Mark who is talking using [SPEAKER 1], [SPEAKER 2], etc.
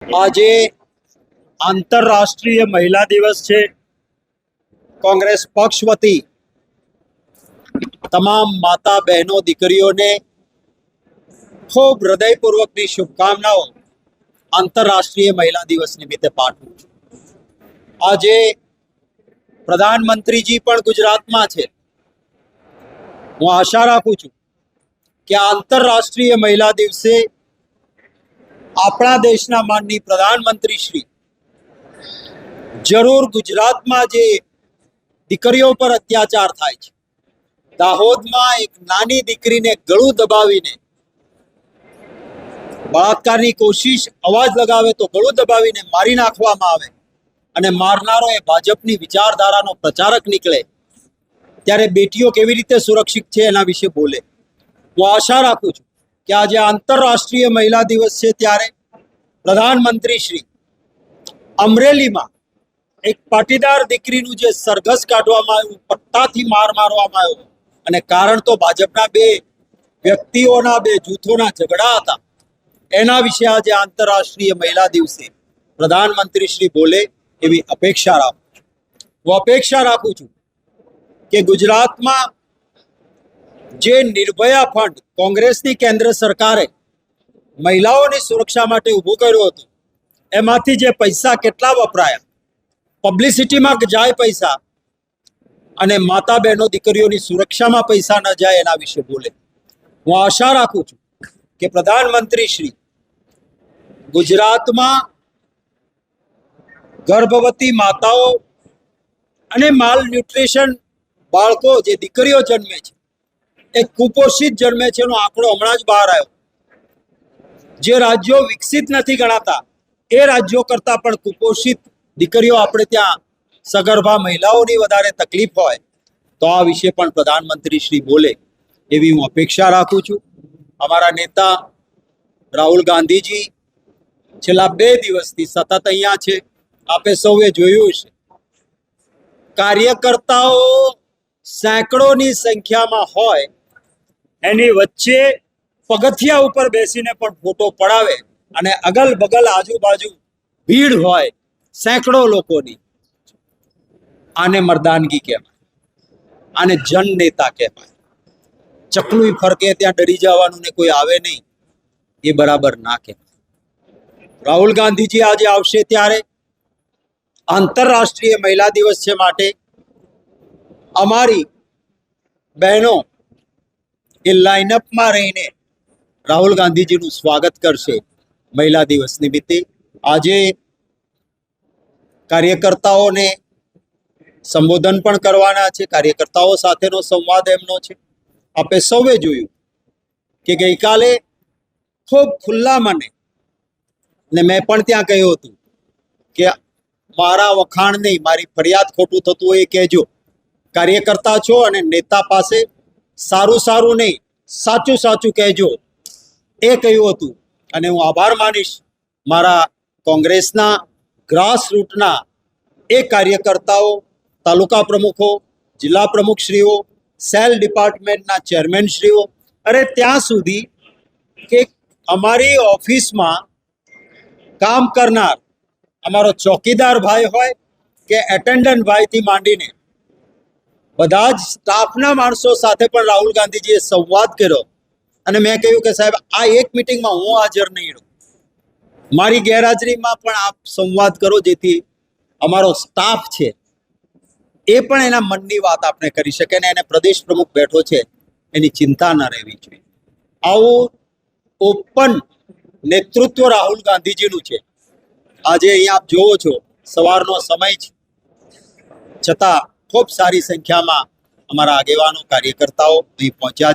[SPEAKER 1] આજે આંતરરાષ્ટ્રીય મહિલા દિવસ છે। કોંગ્રેસ પક્ષ વતી તમામ માતા બહેનો દીકરીઓને ખૂબ હૃદયપૂર્વકની શુભકામનાઓ આંતરરાષ્ટ્રીય મહિલા દિવસ નિમિત્તે પાઠવું છું। આજે પ્રધાનમંત્રીજી પણ ગુજરાતમાં છે। હું આશા રાખું છું કે આંતરરાષ્ટ્રીય મહિલા દિવસે આપણા દેશના માનનીય પ્રધાનમંત્રી શ્રી જરૂર ગુજરાતમાં જે દીકરીઓ પર અત્યાચાર થાય છે, દાહોદમાં એક નાની દીકરીને ગળું દબાવીને બળાત્કારની કોશિશ અવાજ લગાવે તો ગળું દબાવીને મારી નાખવામાં આવે અને મારનારો એ ભાજપની વિચારધારાનો પ્રચારક નીકળે, ત્યારે બેટીઓ કેવી રીતે સુરક્ષિત છે એના વિશે બોલે। હું આશા રાખું છું કે આજે આંતરરાષ્ટ્રીય મહિલા દિવસ છે ત્યારે પ્રધાનમંત્રી શ્રી અમરેલીમાં એક પાટીદાર દીકરીનું જે સરઘસ કાઢવામાં આવ્યું, પટ્ટાથી માર મારવામાં આવ્યો અને કારણ તો ભાજપના બે વ્યક્તિઓના, બે જૂથોના ઝઘડા હતા, એના વિશે આજે આંતરરાષ્ટ્રીય મહિલા દિવસે પ્રધાનમંત્રી શ્રી બોલે એવી અપેક્ષા રાખું છું। હું અપેક્ષા રાખું છું કે ગુજરાતમાં જે નિર્ભયા ફંડ કોંગ્રેસની કેન્દ્ર સરકારે મહિલાઓની સુરક્ષા માટે ઊભું કર્યું હતું, એમાંથી જે પૈસા કેટલા વપરાયા, પબ્લિસિટીમાં જાય પૈસા અને માતા બહેનો દીકરીઓની સુરક્ષામાં પૈસા ન જાય એના વિશે બોલે। હું આશા રાખું છું કે પ્રધાનમંત્રી શ્રી ગુજરાતમાં ગર્ભવતી માતાઓ અને માલ ન્યુટ્રિશન બાળકો જે દીકરીઓ જન્મે છે એ કુપોષિત જન્મે છે એનો આંકડો હમણાં જ બહાર આવ્યો। જે રાજ્યો વિકસિત નથી ગણાતા એ રાજ્યો કરતાં પણ કુપોષિત દીકરીઓ આપણે ત્યાં સગર્ભા મહિલાઓની વધારે તકલીફ હોય તો આ વિશે પણ પ્રધાનમંત્રી શ્રી બોલે એવી હું અપેક્ષા રાખું છું। અમારા નેતા રાહુલ ગાંધીજી છેલ્લા 2 દિવસથી સતત અહીંયા છે। આપે સૌએ જોયું છે, કાર્યકર્તાઓ સેંકડોની સંખ્યામાં હોય, એની વચ્ચે પગથિયા ઉપર બેસીને પણ ફોટો પડાવે અને અગલ બગલ આજુબાજુ ભીડ હોય સેંકડો લોકોની। આને મર્દાનગી કહેવાય, આને જન નેતા કહેવાય। ચકલું ફરકે ત્યાં ડરી જવાનું ને કોઈ આવે નહીં, એ બરાબર ના કહેવાય। રાહુલ ગાંધીજી આજે આવશે ત્યારે આંતરરાષ્ટ્રીય મહિલા દિવસ છે માટે અમારી બહેનો એ લાઇનઅપમાં રહીને રાહુલ ગાંધીજીનું સ્વાગત કરશે મહિલા દિવસ નિમિત્તે। આજે કાર્યકર્તાઓને સંબોધન પણ કરવાના છે, કાર્યકર્તાઓ સાથેનો સંવાદ એમનો છે। આપે સૌએ જોયું કે ગઈકાલે ખૂબ ખુલ્લા મને ને મેં પણ ત્યાં કહ્યું હતું કે મારા વખાણ નહીં, મારી ફરિયાદ ખોટું થતું હોય એ કહેજો। કાર્યકર્તા છો અને નેતા પાસે સારું સારું નહીં, સાચું સાચું કહેજો, એ કહ્યું હતું। અને હું આભાર માનીશ મારા કોંગ્રેસના ગ્રાસ રૂટના એ કાર્યકર્તાઓ, તાલુકા પ્રમુખો, જિલ્લા પ્રમુખશ્રીઓ, સેલ ડિપાર્ટમેન્ટના ચેરમેનશ્રીઓ, અરે ત્યાં સુધી કે અમારી ઓફિસમાં કામ કરનાર અમારો ચોકીદાર ભાઈ હોય કે એટેન્ડન્ટ ભાઈથી માંડીને બધા જ સ્ટાફના માણસો સાથે પણ રાહુલ ગાંધીજીએ સંવાદ કર્યો અને મેં કહ્યું કે સાહેબ આ એક મિટિંગમાં હું હાજર નહીં રહું, મારી ગેરહાજરીમાં પણ આપ સંવાદ કરો જેથી અમારો સ્ટાફ છે એ પણ એના મનની વાત આપણે કરી શકે ને એને પ્રદેશ પ્રમુખ બેઠો છે એની ચિંતા ન રહેવી જોઈએ। આવું ઓપન નેતૃત્વ રાહુલ ગાંધીજીનું છે। આજે અહીંયા આપ જોવો છો સવારનો સમય છે, છતાં ખૂબ સારી સંખ્યામાં અમારા આગેવાનો કાર્યકર્તાઓ અહીં પહોંચ્યા